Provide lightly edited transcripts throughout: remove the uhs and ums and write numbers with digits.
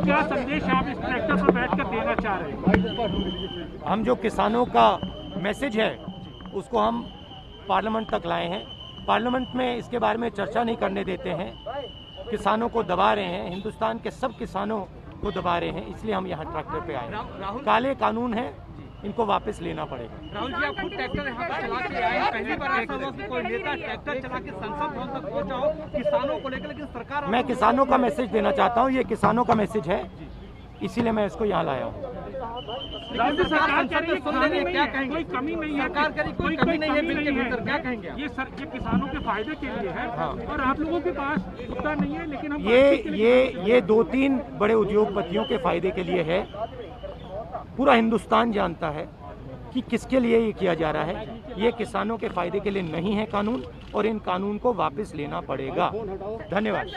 क्या संदेश आप इस ट्रैक्टर पर बैठकर देना चाह रहे हैं? हम जो किसानों का मैसेज है उसको हम पार्लियामेंट तक लाए हैं। पार्लियामेंट में इसके बारे में चर्चा नहीं करने देते हैं, किसानों को दबा रहे हैं, हिंदुस्तान के सब किसानों को दबा रहे हैं, इसलिए हम यहाँ ट्रैक्टर पे आए हैं। काले कानून हैं, इनको वापस लेना पड़ेगा। राहुल जी, आप खुद ट्रैक्टर यहाँ पर चला के आए, पहली बार ऐसा हुआ कि कोई नेता ट्रैक्टर चला के संसद भवन तक पहुंचा हो किसानों को लेकर, लेकिन सरकार। मैं किसानों का मैसेज देना चाहता हूँ, ये किसानों का मैसेज है, इसीलिए मैं इसको यहाँ लाया हूँ। राज्य सरकार कह रही है सुन रही है, क्या कहेंगे? कोई कमी नहीं है, सरकार कह रही कोई कमी नहीं है बिल के भीतर, क्या कहेंगे? ये किसानों के फायदे के लिए है। हाँ। और आप लोगों के पास मुद्दा नहीं है, लेकिन हम ये 2-3 बड़े उद्योगपतियों के फायदे के लिए है। पूरा हिंदुस्तान जानता है कि किसके लिए ये किया जा रहा है। ये किसानों के फायदे के लिए नहीं है कानून, और इन कानून को वापस लेना पड़ेगा। धन्यवाद।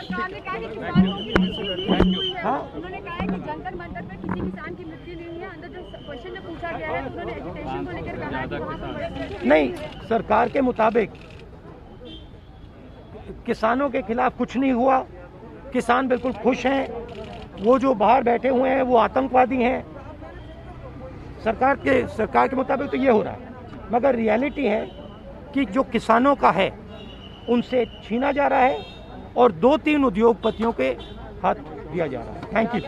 हाँ, उन्होंने कहा है कि जंतर मंतर पर किसी किसान की मृत्यु नहीं है। अंदर जो क्वेश्चन में पूछा गया है, उन्होंने एजुकेशन को लेकर कहा है कि वहाँ पर नहीं, सरकार के मुताबिक किसानों के खिलाफ कुछ नहीं हुआ। किसान बिल्कुल खुश हैं। वो जो बाहर बैठे हुए हैं वो आतंकवादी हैं। सरकार के मुताबिक तो ये हो रहा है, मगर रियलिटी है कि जो किसानों का है उनसे छीना जा रहा है और 2-3 उद्योगपतियों के हाथ दिया जा रहा है। Thank you.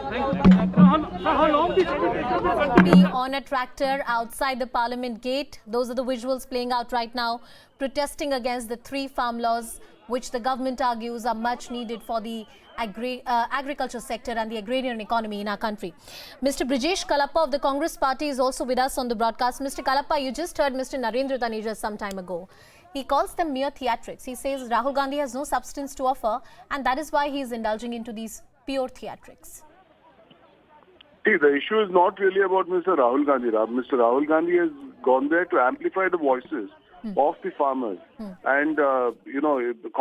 On a tractor outside the Parliament gate, those are the visuals playing out right now, protesting against the 3 farm laws which the government argues are much needed for the agriculture sector and the agrarian economy in our country. Mr. Brijesh Kalappa of the Congress Party is also with us on the broadcast. Mr. Kalappa, you just heard Mr. Narendra Taneja some time ago. He calls them mere theatrics. He says Rahul Gandhi has no substance to offer, and that is why he is indulging into these pure theatrics. See, the issue is not really about Mr. Rahul Gandhi. Mr. Rahul Gandhi has gone there to amplify the voices of the farmers. And,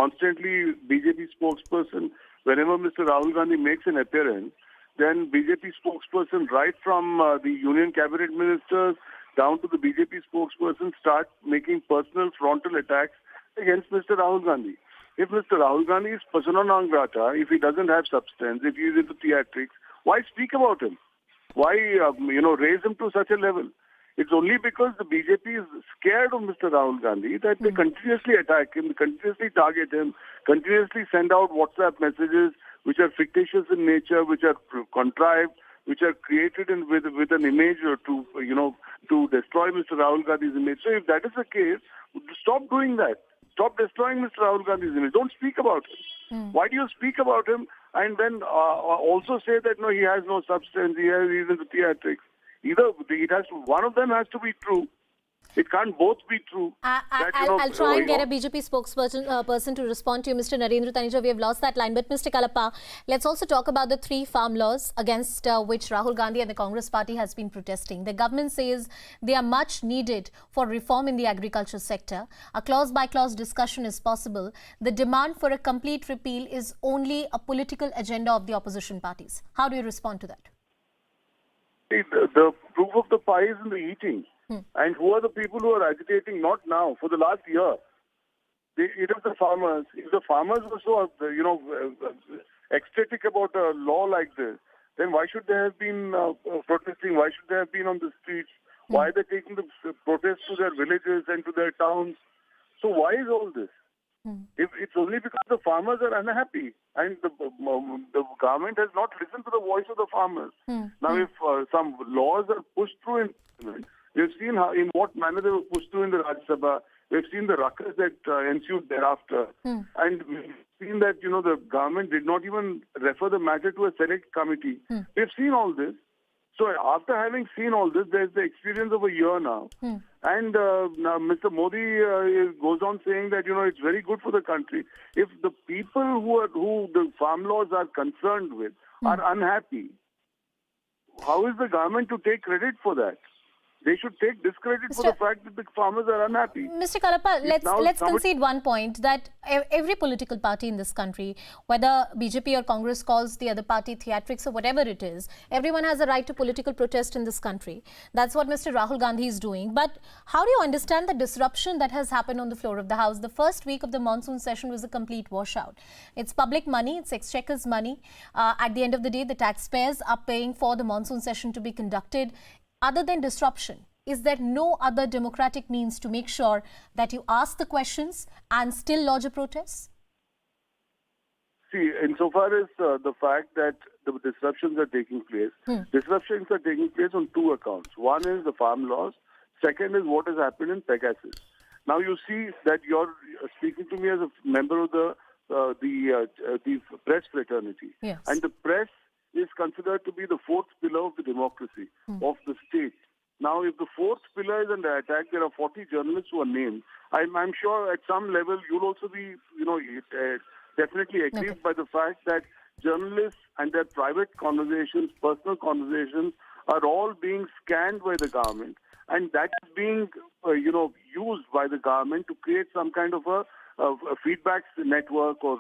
constantly BJP spokesperson, whenever Mr. Rahul Gandhi makes an appearance, then BJP spokesperson, right from the union cabinet ministers down to the BJP spokesperson, start making personal frontal attacks against Mr. Rahul Gandhi. If Mr. Rahul Gandhi is persona non grata, if he doesn't have substance, if he is into theatrics, why speak about him? Why, raise him to such a level? It's only because the BJP is scared of Mr. Rahul Gandhi that they continuously attack him, continuously target him, continuously send out WhatsApp messages which are fictitious in nature, which are contrived, which are created with an image to destroy Mr. Rahul Gandhi's image. So if that is the case, stop doing that. Stop destroying Mr. Rahul Gandhi's image. Don't speak about him. Why do you speak about him and then also say that no, he has no substance, he's into theatrics? One of them has to be true. It can't both be true. I'll try and get a BJP spokesperson to respond to you, Mr. Narendra Taneja. We have lost that line. But Mr. Kalappa, let's also talk about the 3 farm laws against which Rahul Gandhi and the Congress Party has been protesting. The government says they are much needed for reform in the agriculture sector. A clause-by-clause discussion is possible. The demand for a complete repeal is only a political agenda of the opposition parties. How do you respond to that? The proof of the pie is in the eating. And who are the people who are agitating? Not now, for the last year. It is the farmers. If the farmers were so, ecstatic about a law like this, then why should they have been protesting? Why should they have been on the streets? Why are they taking the protests to their villages and to their towns? So why is all this? If it's only because the farmers are unhappy and the government has not listened to the voice of the farmers. Now, if some laws are pushed through in Parliament, we've seen in what manner they were pushed through in the Rajya Sabha. We've seen the ruckus that ensued thereafter. And we've seen that, the government did not even refer the matter to a select committee. We've seen all this. So after having seen all this, there's the experience of a year now. And now Mr. Modi goes on saying that, it's very good for the country. If the people who the farm laws are concerned with are unhappy, how is the government to take credit for that? they should take discredit for the fact that the farmers are unhappy. Mr. Kalappa, let's somebody- concede one point that every political party in this country, whether BJP or Congress calls the other party theatrics or whatever it is, everyone has a right to political protest in this country. That's what Mr. Rahul Gandhi is doing. But how do you understand the disruption that has happened on the floor of the House? The first week of the monsoon session was a complete washout. It's public money, it's exchequer's money. At the end of the day, the taxpayers are paying for the monsoon session to be conducted. Other than disruption, is there no other democratic means to make sure that you ask the questions and still lodge a protest? See, insofar as the fact that the disruptions are taking place, disruptions are taking place on two accounts. One is the farm laws. Second is what has happened in Pegasus. Now you see that you're speaking to me as a member of the press fraternity, Yes. and the press is considered to be the fourth pillar of the democracy of the state. Now, if the fourth pillar is under attack, there are 40 journalists who are named. I'm sure at some level you'll also be, definitely aggrieved by the fact that journalists and their private conversations, personal conversations, are all being scanned by the government, and that is being, used by the government to create some kind of a feedback network or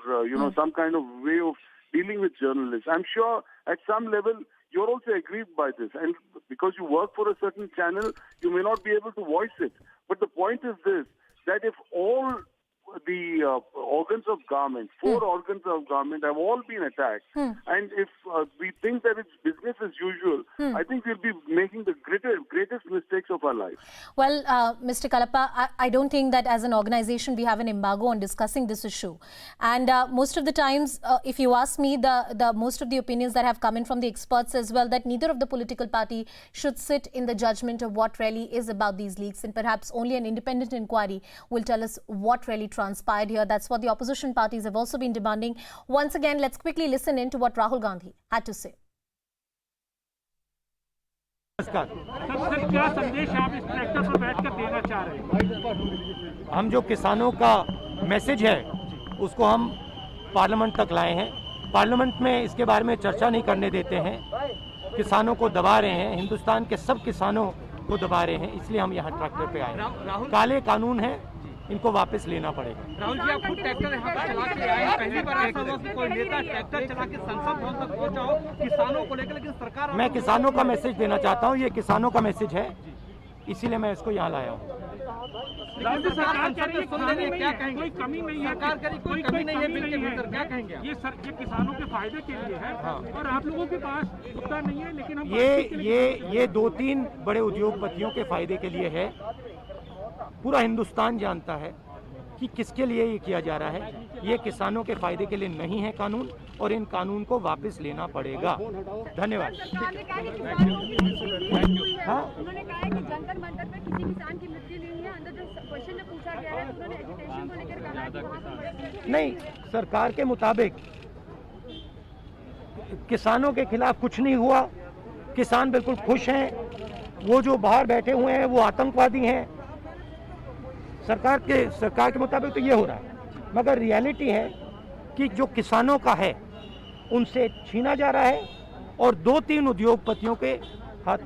some kind of way of dealing with journalists. I'm sure at some level you're also aggrieved by this, and because you work for a certain channel, you may not be able to voice it. But the point is this, that if all the organs of government, four organs of government have all been attacked, and if we think that it's business as usual, I think we'll be making the greatest mistakes of our life. Well, Mr. Kalappa, I don't think that as an organization we have an embargo on discussing this issue. And most of the times, if you ask me, the most of the opinions that have come in from the experts as well, that neither of the political party should sit in the judgment of what really is about these leaks, and perhaps only an independent inquiry will tell us what really transpired here. That's what the opposition parties have also been demanding. Once again, let's quickly listen in to what Rahul Gandhi had to say. Sir क्या संदेश आप इस tractor पर बैठकर देना चाह रहे हैं? हम जो किसानों का मैसेज है उसको हम पार्लियामेंट तक लाए हैं। पार्लियामेंट में इसके बारे में चर्चा नहीं करने देते हैं, किसानों को दबा रहे हैं, हिंदुस्तान के सब किसानों को दबा रहे हैं, इसलिए हम यहाँ ट्रैक्टर पे आए हैं। काले कानून हैं, इनको वापस लेना पड़ेगा। राहुल जी, आप खुद ट्रैक्टर यहाँ पर चला के आए, पहली बार ऐसा हुआ कि कोई नेता ट्रैक्टर चला के संसद भवन तक पहुंचा हो किसानों को लेकर, लेकिन सरकार, मैं किसानों का मैसेज देना चाहता हूँ, ये किसानों का मैसेज है, इसीलिए मैं इसको यहाँ लाया हूँ। राज्य सरकार कह रही है सुन रही है, क्या कहेंगे? कोई कमी नहीं है, सरकार कह रही कोई कमी नहीं है बिल के भीतर, क्या कहेंगे? ये किसानों के फायदे के लिए है और आप लोगों के पास मुद्दा नहीं है, लेकिन हम ये 2-3 बड़े उद्योगपतियों के फायदे के लिए है। पूरा हिंदुस्तान जानता है कि किसके लिए ये किया जा रहा है। ये किसानों के फायदे के लिए नहीं है कानून, और इन कानून को वापस लेना पड़ेगा। धन्यवाद। उन्होंने कहा है कि जंतर मंतर पे किसी किसान की मृत्यु नहीं हुई है। अंदर जो क्वेश्चन में पूछा गया है, उन्होंने एजुटेशन को लेकर कहा है कि वहाँ पर नहीं, सरकार के मुताबिक किसानों के खिलाफ कुछ नहीं हुआ, किसान बिल्कुल खुश हैं। वो जो बाहर बैठे हुए हैं वो आतंकवादी हैं। सरकार के मुताबिक तो ये हो रहा है, मगर रियलिटी है कि जो किसानों का है उनसे छीना जा रहा है और 2-3 उद्योगपतियों के हाथ